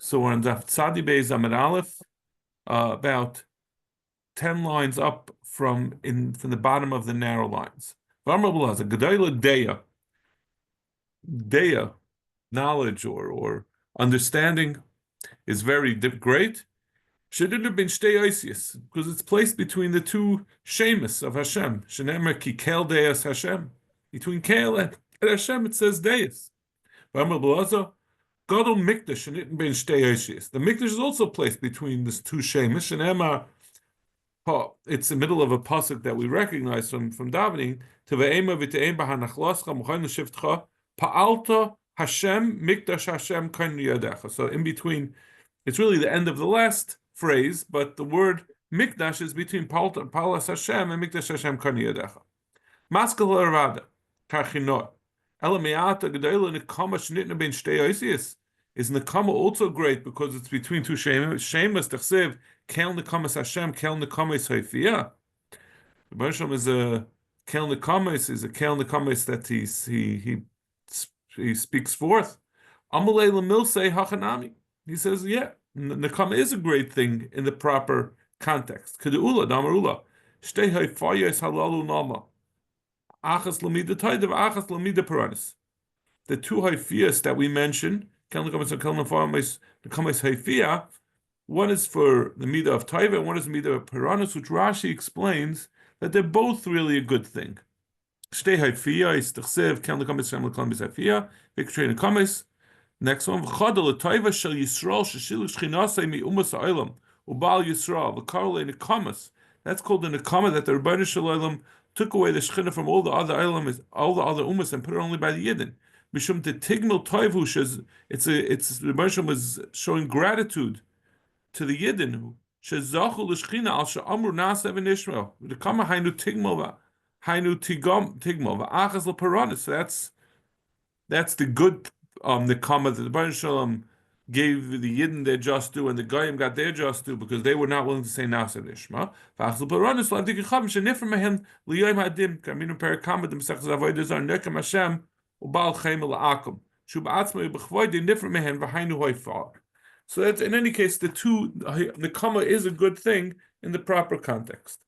So we're on Daf Tzadi Beis Amid Aleph, about 10 lines up from the bottom of the narrow lines. Deya, knowledge or understanding is very great. Shouldn't have been shtei oisius, because it's placed between the two shemus of Hashem. Shenemer ki kel deas Hashem. Between kel and Hashem, it says deas. Gadol mikdash and it been shtei oisius. The mikdash is also placed between the two shemus. Shenemer, it's the middle of a pasuk that we recognize from davening. Teve'ema v'te'em b'hanachlascha muchayin l'shiftcha pa'alta Hashem mikdash Hashem kain yadecha. So in between, it's really the end of the last phrase, but the word mikdash is between Palas Hashem and Mikdash Hashem Karniyadecha. Maskal Arvada, Karchinot, Elamiata Gedela Nekama Shnitna Ben Shtei Oisius. Is Nekama also great because it's between two Shemas? Shemas Tachsev, Kel Nekamas Hashem, Kel Nekamas Haifiyah. The Bershom is a Kel Nekamas, is a Kel Nekamas that he speaks forth. Amalei Lamilse Hachanami. He says, yeah, Nekama is a great thing in the proper context. Kedeula, Damarula, Shtei Haifayas Halalu Nama, Achas Lamida Taidav, Achas Lamida Paranis. The two Haifiyas that we mentioned, Nekamas and Nekamas Haifiyah, one is for the Midah of Taiva, and one is the Midah of Paranis, which Rashi explains that they're both really a good thing. Shtei Haifiyah is Tachsev, Nekamas Shem Nekamas Haifiyah, Victory Nekamas. Next one, V'chadal Taiva shel Yisrael sheshilu shchinasei mi umas ha'olam ubal Yisrael v'karolei nekamas. That's called the nekama that the Rebbeinu Shalom took away the shechina from all the other olam, all the other umas, and put it only by the yidden. Mishum te tigmil toivu shes. It's the Rebbeinu Shalom was showing gratitude to the yidden shezachu l'shchina al she'amru na'aseh v'nishmel. The kama hainu tigmil v'achas l'paranis. So that's the good. The comment that the Baruch Shalom gave the Yidden their just due and the Goyim got their just due because they were not willing to say Nasa Nishma. V'achzul Paranis lo avdik yichavim shenifr mehen liyoyim hadim kaminu perikamad demsechaz avodah zar nekam Hashem ubal chaim la'akum shu ba'atzma yibachvoid nifr mehen v'hainu hoifar. So that's, in any case, the Nekama is a good thing in the proper context.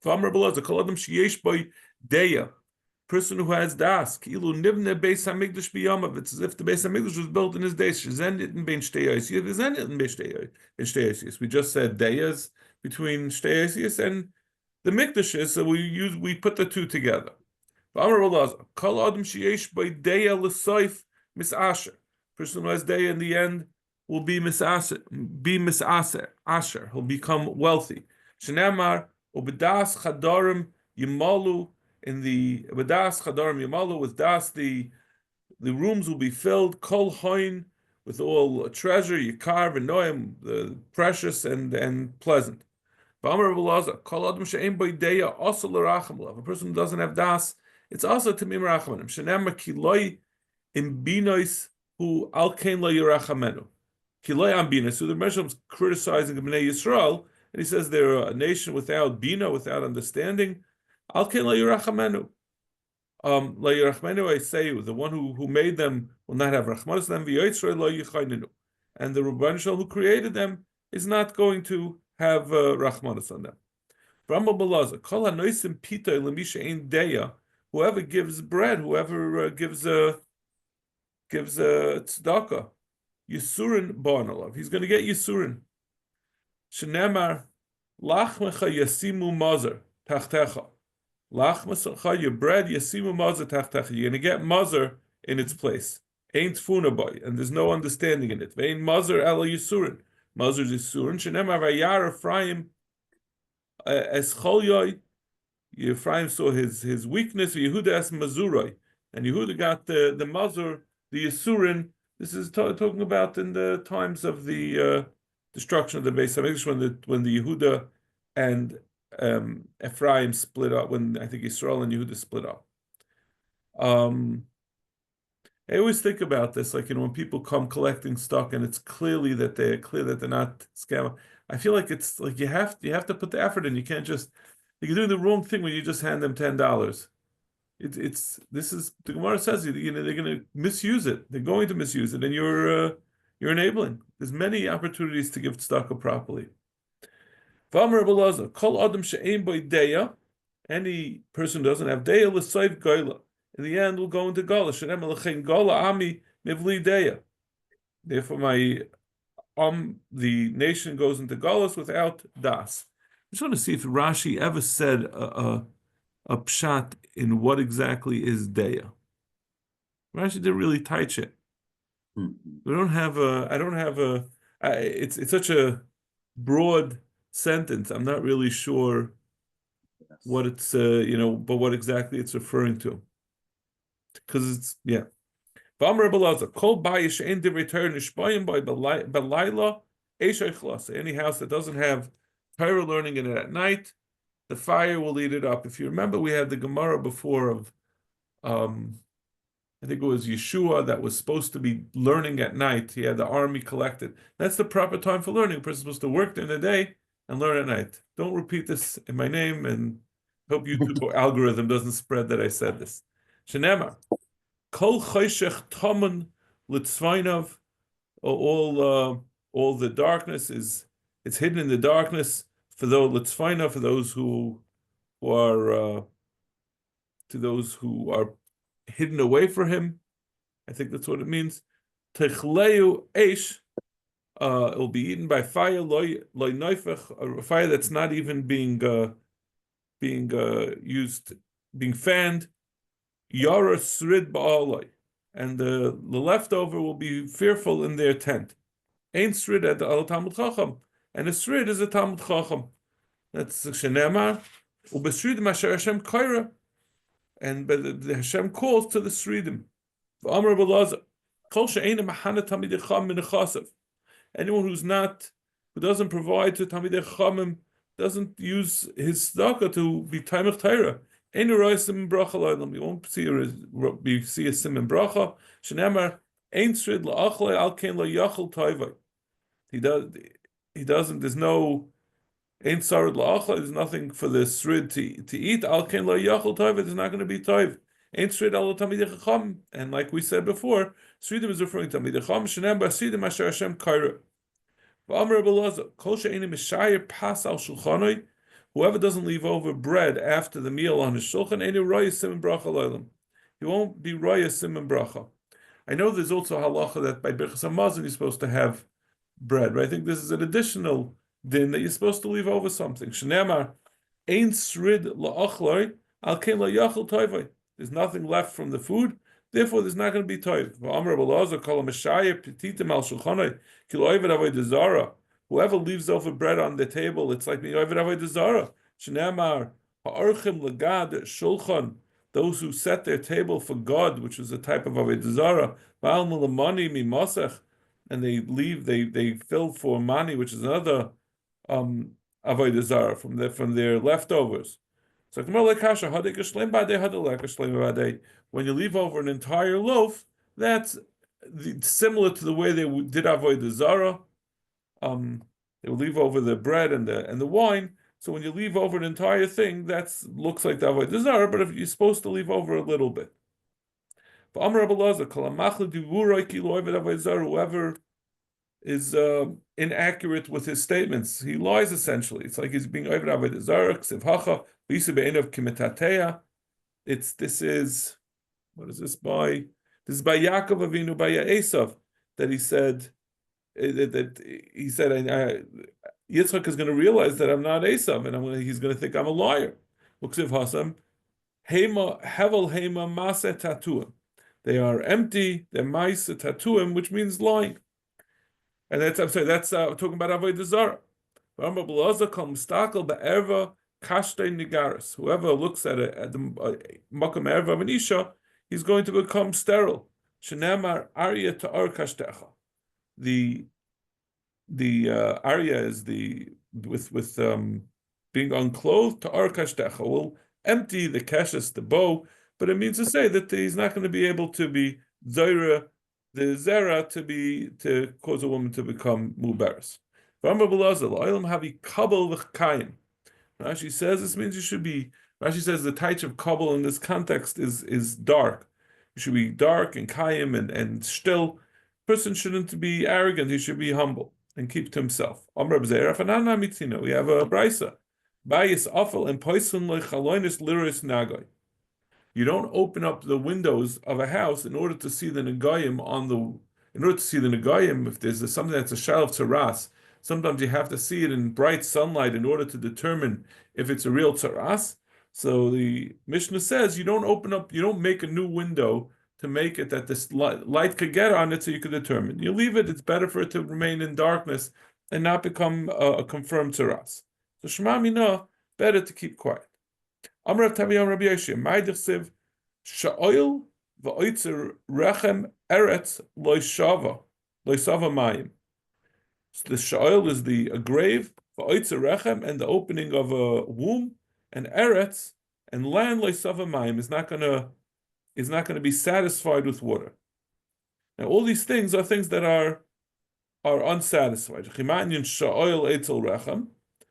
V'amar B'lazar kol adam sheyesh by deya. Person who has das, kilu nivne beis hamikdash biyamav. It's as if the beis hamikdash was built in his days. Shezenit and ben shtei oisius. Shezenit and ben shtei oisius. We just said deyas between shtei oisius and the mikdashes, so we put the two together. V'amar Elazar, kol adam sheyesh by deya l'soif misasher. Person who has deya in the end will be misaser, asher. He'll become wealthy. Shenamar ubedas chadarim yimalu. In the Vadas Chadarim Yamalu with Das, the rooms will be filled kol hoin with all treasure, yikar v'noim, the precious and pleasant. V'amar Elazar kol adam she'ein bo ideya also l'racham lav. A person who doesn't have Das, it's also to mim rachamanim. Shenemar ki loy imbinois hu al kein lo yirachamenu. Ki loy ambinos. So the Meshach is criticizing the Bnei Yisrael, and he says they're a nation without bina, without understanding. Al ken la yirachamenu. La yirachamenu, I say, the one who made them will not have rachmanis them. V'yotzrei lo yichaynenu, and the Rebbeinu Shalom who created them is not going to have rachmanis on them. Brahma Balaza, kol hanoisim pitay lemisha ein deya. Whoever gives bread, whoever gives a tzedakah, yisurin ba'analav. He's going to get yisurin. Shenemar lachmecha yasimu mazer tachtecha. Lachmasacha, your bread, yasimu mazer tachtecha. You're going to get mazer in its place. Ain't funaboy, and there's no understanding in it. Vein mazer ela yisurin. Mazer is yisurin. Shenemar vayar Ephraim escholyoy. Ephraim saw his weakness. Yehuda es mazuroi, and Yehuda got the mazer, the yisurin. This is talking about in the times of the destruction of the Beis Hamikdash, when the Yehuda and Ephraim split up, when I think Yisrael and Yehuda split up. I always think about this, like, when people come collecting stock and it's clear that they're not scamming. I feel like it's like you have to put the effort in. You can't just, you're doing the wrong thing when you just hand them $10. This is the Gemara says, they're going to misuse it. They're going to misuse it, and you're You're enabling. There's many opportunities to give tzedakah properly. V'amar Abelazar, kol adam she'ein bo deya, any person who doesn't have deya l'soif goyla. In the end, will go into gola. Shenem alechein gola ami mivli deya. Therefore, the nation goes into galus without das. I just want to see if Rashi ever said a pshat in what exactly is deya. Rashi did really tight shit. We don't have a. I don't have a. It's such a broad sentence. I'm not really sure what it's but what exactly it's referring to. Because it's V'amar Abelazar, kol bayish ein divrei Torah nishbayim by belayla eishai chlas. Any house that doesn't have Torah learning in it at night, the fire will eat it up. If you remember, we had the Gemara before of I think it was Yeshua that was supposed to be learning at night. He had the army collected. That's the proper time for learning. A person's supposed to work during the day and learn at night. Don't repeat this in my name, and hope YouTube algorithm doesn't spread that I said this. Shenemar, kol choshech tamun litzvainav. All the darkness it's hidden in the darkness for those who are hidden away for him. I think that's what it means. Techleu eish, it will be eaten by fire. Loy neifech, a fire that's not even being used, being fanned. Yara srid ba'aloi, and the leftover will be fearful in their tent. Ein srid at al Talmud Chacham, and a srid is a Talmud Chacham. That's shenemar ubesrid masher Hashem kaira. And the Hashem calls to the Sridim. Anyone who doesn't provide to Talmidei Chachamim, doesn't use his tzedakah to be Taimach Torah. You won't see a sim in bracha. Shenemar ein srid la'achlei al kein lo yachal toivai. He doesn't. There's no. Ain't sarad la'achla. There's nothing for the srid to eat. Al ken lo yachol toiv. It's not going to be toiv. Ain't srid al tamidei chacham. And like we said before, sridim is referring to tamidei chacham. Shenem b'asidim asher Hashem kaira. V'amar Abelazar, kol she'enim mishayer pas al shulchanoi. Whoever doesn't leave over bread after the meal on his shulchan, ain't roya sim bracha loylam. He won't be roya sim bracha. I know there's also halacha that by birchas hamazon you're supposed to have bread, but I think this is an additional din that you're supposed to leave over something. Shenemar, ein srid la'achloi, al kein la'yachal toivai. There's nothing left from the food, therefore there's not going to be toiv. V'amar Abelazar, kol ha'meshayeh petitim al shulchanoi, ki lo oved avodah zara. Whoever leaves over bread on the table, it's like me oved avodah zara. Shenemar, ha'orchim legad shulchan, those who set their table for God, which is a type of avodah zara, ba'al mulamani mimasech, and they fill for money, which is another avodah zara from their leftovers. So when you leave over an entire loaf, that's similar to the way they did avodah zara. They will leave over the bread and the wine. So when you leave over an entire thing, that looks like the avodah zara. But if you're supposed to leave over a little bit, whoever is inaccurate with his statements, he lies essentially. It's like he's being over avodah zara. What is this by? This is by Yaakov Avinu by Esav that he said Yitzchak is going to realize that I'm not Esav, and he's going to think I'm a liar. Uksiv Hasam Hema Hevel Hema Masa Tatuim. They are empty. They're Masa Tatuim, which means lying. And that's talking about avodah zara. Whoever looks at the makam erva of an isha, he's going to become sterile. Shenemar arya ta'ar kashtecha. The arya is with being unclothed. Ta'ar kashtecha will empty the keshes, the bow, but it means to say that he's not going to be able to be zaira, the zera to cause a woman to become mubaris. Rashi says this means you should be. Rashi says the taich of kabul in this context is dark. You should be dark and kayim and still. person shouldn't be arrogant, he should be humble and keep to himself. We have a brisa. Bayis afal and poison lechalonis liris nagoy. You don't open up the windows of a house in order to see the negayim in order to see the negayim. If there's something that's a shal of tzaras, sometimes you have to see it in bright sunlight in order to determine if it's a real tzaras. So the Mishnah says you don't make a new window to make it that this light could get on it so you could determine. You leave it, it's better for it to remain in darkness and not become a confirmed tzaras. So Shema Mina, better to keep quiet. Amr Tavi Amr Rabbi Yoshi, Ma'idich Sha'oil v'oitzer rechem eretz loishava mayim. So the sha'oil is a grave, v'oitzer rechem, and the opening of a womb, and eretz and land loishava mayim is not gonna be satisfied with water. Now all these things are things that are unsatisfied. Chimanyin sha'oil eitzel rechem.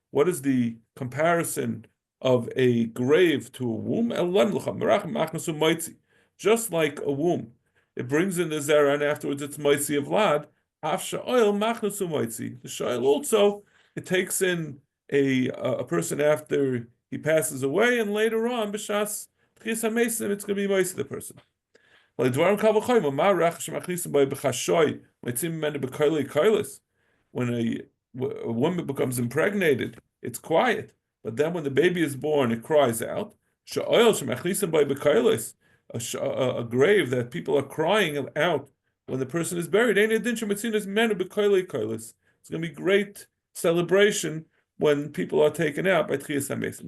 What is the comparison of a grave to a womb? Just like a womb, it brings in the zera and afterwards it's moitzi of lad. The sha'il also, it takes in a person after he passes away, and later on b'shas tchias hamesim it's going to be moitzi the person. When a woman becomes impregnated, it's quiet. But then when the baby is born, it cries out. A grave that people are crying out when the person is buried. It's going to be great celebration when people are taken out by Tchias HaMesim.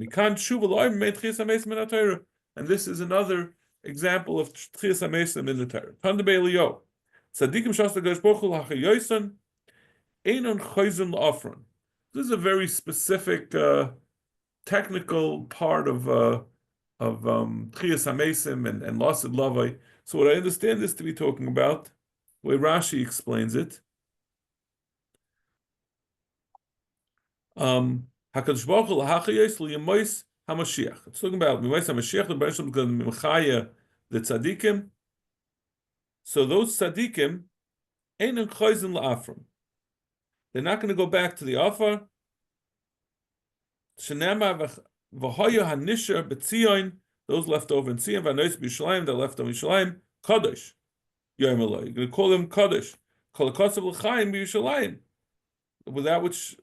And this is another example of Tchias HaMesim in the Torah. This is a very specific technical part of Tchias HaMesim and Lasid Lavai. So what I understand this to be talking about, the way Rashi explains it, HaKadosh Baruch Hu l'hachayos l'yemois HaMashiach. It's talking about Yemois HaMashiach, the Baruch Hu is going to Mimchaya the tzaddikim. So those tzaddikim einon chayzin la'afram. They're not going to go back to the Afar. Shenema v'hoya hanisher b'tzion, those left over in Tzion, v'anois b'Yishalayim, they're left over in Yishalayim, Kadosh. Yom Eloi. You're going to call them Kadosh. Kol ha'kosav l'chaim b'Yishalayim. With that which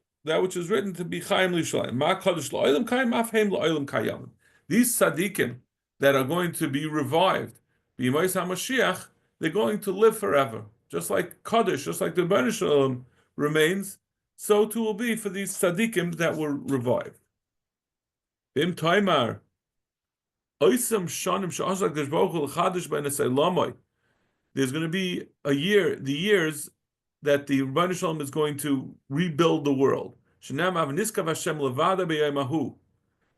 is written to be Chaim l'Yishalayim. Ma Kadosh l'oilam kayim, af heim l'oilam kayam. These tzaddikim that are going to be revived, b'Yemois HaMashiach, they're going to live forever. Just like Kadosh, just like the Rebbeinu Shalom remains, so too will be for these tzaddikim that were revived. Bim Taimar, Oisam Shanim Sha'asak Deshbochel Chadish B'Nesei Lamoy. There's going to be the years that the Rebbeinu Shalom is going to rebuild the world. Shenam Avniskav Hashem Levada B'Yaymahu.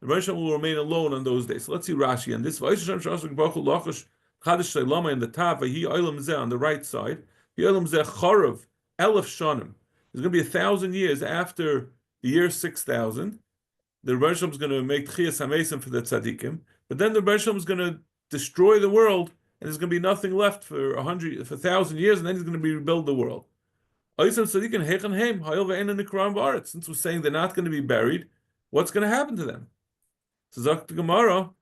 The Rebbeinu Shalom will remain alone on those days. So let's see Rashi and this. Oisam Sha'asak Deshbochel Lachash Chadish Lamoy in the top. He Olam Zeh on the right side. He Olam Zeh Chorav Elef Shanim. There's going to be 1,000 years after the year 6,000. The Rebbeinu Shalom is going to make Tchias HaMesim for the tzaddikim, but then the Rebbeinu Shalom is going to destroy the world, and there's going to be nothing left for 1,000 years, and then he's going to rebuild the world. Since we're saying they're not going to be buried, what's going to happen to them? So Zok the Gemara,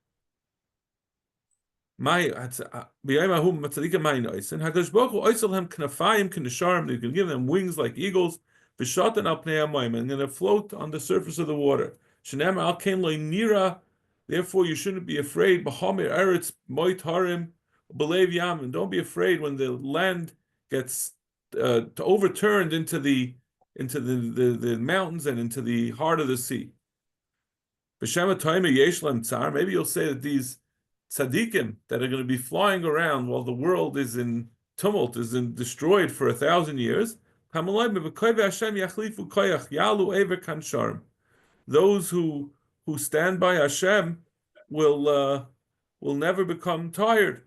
Hakadosh Baruch Hu oisel hem knafayim k'nesharim. They can give them wings like eagles. V'shatan al pnei hamayim, and going to float on the surface of the water. Shenem al ken lo nira. Therefore, you shouldn't be afraid. B'hamir eretz moit harim b'lev yam, and don't be afraid when the land gets overturned into the mountains and into the heart of the sea. B'shem ha'toimer yesh lem tzar. Maybe you'll say that these tzaddikim that are going to be flying around while the world is in tumult, destroyed for 1,000 years. Those who stand by Hashem will never become tired.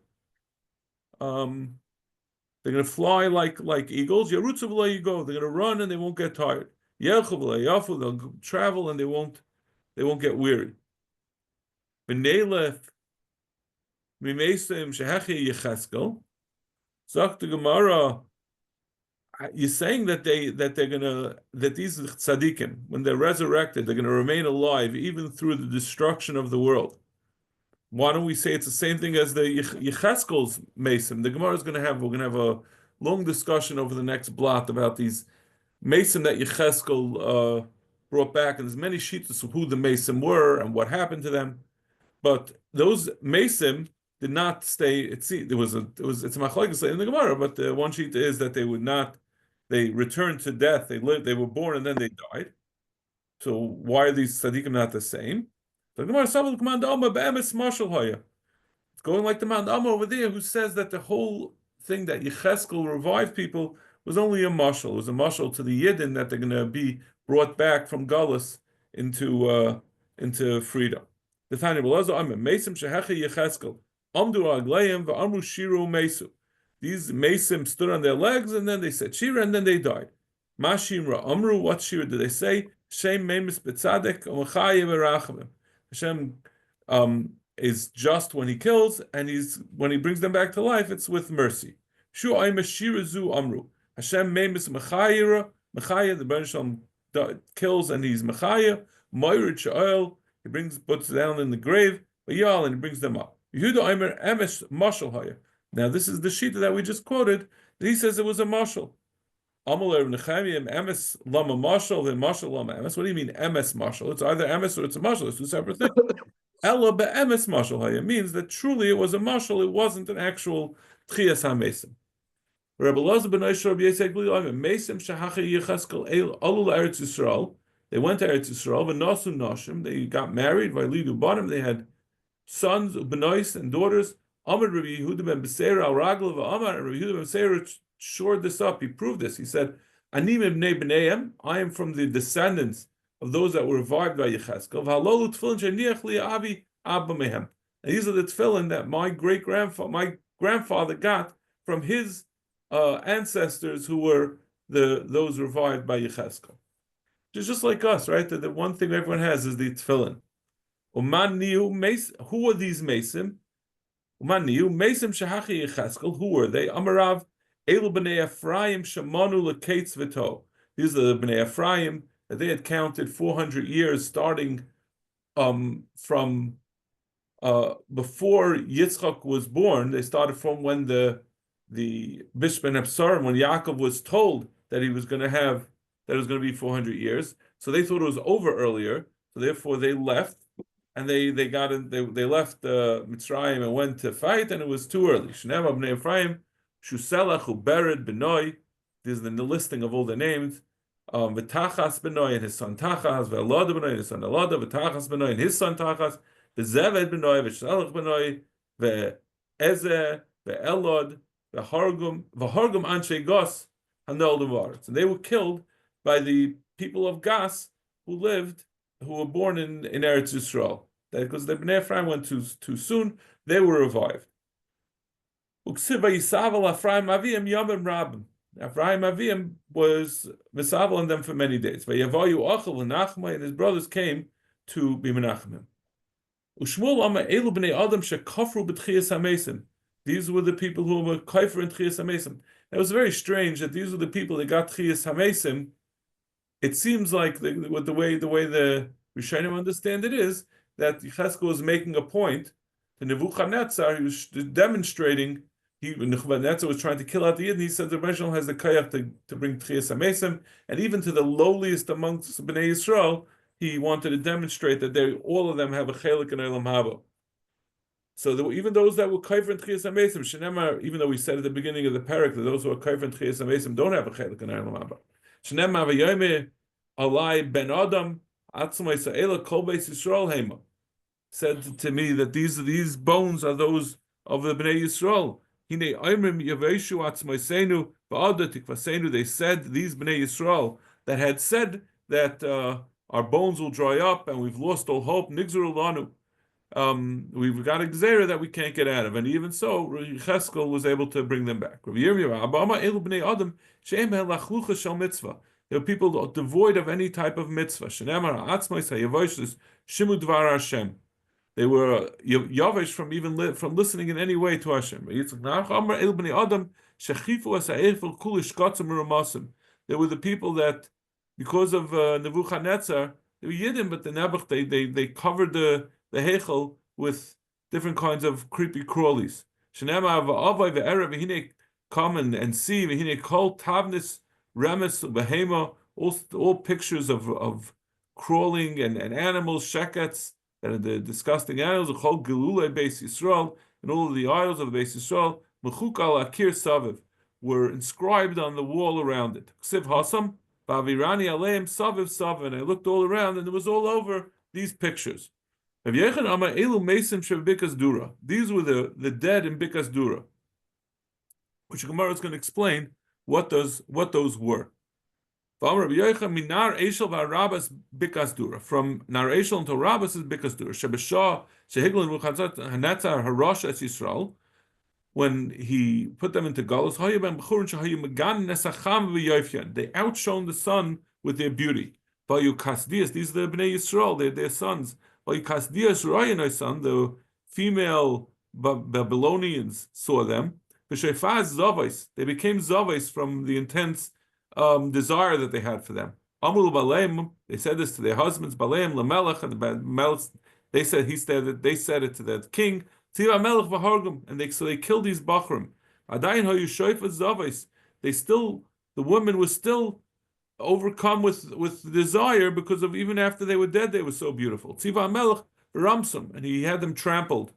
They're going to fly like eagles. Yerutzu v'lo yigo. They're going to run and they won't get tired. Yelchu v'lo yafu. They'll travel and they won't get weary. B'neilef Mimeisim shehechi Yecheskel. Zok the Gemara you're saying that these tzaddikim, when they're resurrected, they're gonna remain alive even through the destruction of the world. Why don't we say it's the same thing as the Yecheskel's Mason? We're gonna have a long discussion over the next blot about these Mason that Yecheskel brought back, and there's many sheets of who the Mason were and what happened to them. But those Mason did not stay. It's a machlokes in the Gemara, but the one sheet is that they would not. They returned to death. They lived. They were born and then they died. So why are these tzaddikim not the same? The Gemara Sabbath command Alma be'emes mashal haya. It's going like the man Amma over there, who says that the whole thing that Yecheskel revived people was only a mashal. It was a mashal to the Yidden that they're going to be brought back from Galus into freedom. The Tanya Belazo Amma Mesim shehecha Yecheskel Amdu Agleim va'amru Shiru Mesu. These Mesim stood on their legs and then they said Shira and then they died. Mashimra Amru. What Shira did they say? Shem Memis Betzadek Omachayev Erachamim. Hashem is just when he kills, and when he brings them back to life, it's with mercy. Shu Shirazu Amru. Hashem Memis Mechayira. Mechaya, the Baruch Shalom kills and he's Mechaya. Moirid Sha'el, he puts down in the grave, Yal, and he brings them up. Yehuda Aimer Emes Mashal Haya. Now this is the shita that we just quoted. He says it was a mashal. Amalei Nechemia Emes Lama Mashal, then Mashal Lama Emes. What do you mean Emes Mashal? It's either Emes or it's a mashal. It's two separate things. Ella be'emes mashal haya means that truly it was a mashal. It wasn't an actual tchias hamesim. Rabbi Elazar ben Oishar Rabbi Yitzchak Mesim shahacha Yecheskel alul Eretz Yisrael. They went to Eretz Yisrael. V'nasu nashim. They got married. V'lidu banim. They had sons, benois, and daughters. Amar Rabbi Yehuda ben Beseira al Ragla v'Amar. Rabbi Yehuda ben Beseira shored this up. He proved this. He said, "Anim ibnei bneihem. I am from the descendants of those that were revived by Yecheskel. And these are the tefillin that my grandfather got from his ancestors who were those revived by Yecheskel. Just like us, right? The one thing everyone has is the tefillin. Who are these Mesim? Mesim shahachi Yecheskel. Who were they? Amarav Elu b'nei Ephraim shamanu leketz v'to. These are the b'nei Ephraim that they had counted 400 years, starting from before Yitzchak was born. They started from when the Bishban Absarim, when Yaakov was told that it was going to be 400 years. So they thought it was over earlier. So therefore they left, and they left Mitzrayim and went to fight, and it was too early. Shneim b'nei Ephraim, Shuselach uBered b'noi. This is the listing of all the names. V'tachas b'noi and his son Tachas, v'Elada b'noi and his son Elada, v'tachas b'noi and his son Tachas, v'Zeved b'noi, v'Shalach b'noi, v'Ezeh, v'Elod, v'Hargum Anshe Gos Hanol Devaretz. And they were killed by the people of Gas who were born in Eretz Yisrael. Because the Bnei Ephraim went too soon, they were revived. Uksiv v'Yisavel Ephraim Avim Yomim Rabim. Ephraim Avim was misavel on them for many days. Vayavayu Achel and Nachma, and his brothers came to be menachem. Ushmul Ama Elu b'nei Adam shekafru b'tchias hamesim. These were the people who were kafir in tchias hamesim. It was very strange that these were the people that got tchias hamesim. It seems like the way the Rishonim understand it is that Yecheskel was making a point to Nebuchadnezzar. He was demonstrating. Nebuchadnezzar was trying to kill out the Yid, and he said the Rebbe has the kayach to bring Tchias HaMesim, and even to the lowliest amongst Bnei Yisrael, he wanted to demonstrate that all of them have a chelik in Olam Haba. So even those that were kayfer in Tchias HaMesim, Shenemar, even though we said at the beginning of the parak that those who are kayfer in Tchias HaMesim don't have a chelik in Olam Haba. Shenemar v'yomer alai ben Adam atzmai sa'ela kol beis Yisrael heima, said to me that these bones are those of the Bnei Yisrael. They said, these Bnei Yisrael that had said that our bones will dry up and we've lost all hope, we've got a gzera that we can't get out of. And even so, Yecheskel was able to bring them back. They were people devoid of any type of mitzvah. They were yavish from listening in any way to Hashem. They were the people that, because of Nebuchadnezzar, they were Yidden, but the Nebuch, they covered the Heichel with different kinds of creepy crawlies. Come and see, kol tavnis remes behema, all pictures of crawling and animals, shekets, that are the disgusting animals, the whole Gelulei Beis Yisrael, and all of the idols of the Beis Yisrael, mechuk al akir saviv, were inscribed on the wall around it. Ksiv hasam, ba'avirani aleim saviv saviv, and I looked all around, and it was all over these pictures. These were the dead in Bikas Dura, which Gemara is going to explain what those were. From Nar Eshel until Rabbas is Bikas Dura. When he put them into Galus, they outshone the sun with their beauty. These are the Bnei Yisrael, their sons. The female Babylonians saw them. They became Zavais from the intense desire that they had for them. They said this to their husbands, Balaam, Lamelech, and the Melech. They said it to the king. And they killed these Bachrim. The women were still overcome with desire, because of even after they were dead, they were so beautiful. Tziva Melech Ramsum, and he had them trampled.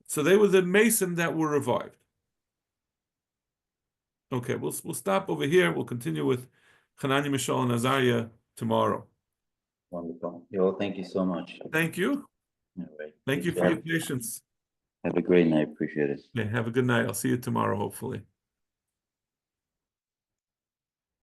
So they were the Mason that were revived. Okay, we'll stop over here. We'll continue with Hanani, Mishal, and Azariah tomorrow. Wonderful. Well, thank you so much. Thank you. All right. Thank you for your patience. Have a great night. Appreciate it. Yeah, have a good night. I'll see you tomorrow, hopefully.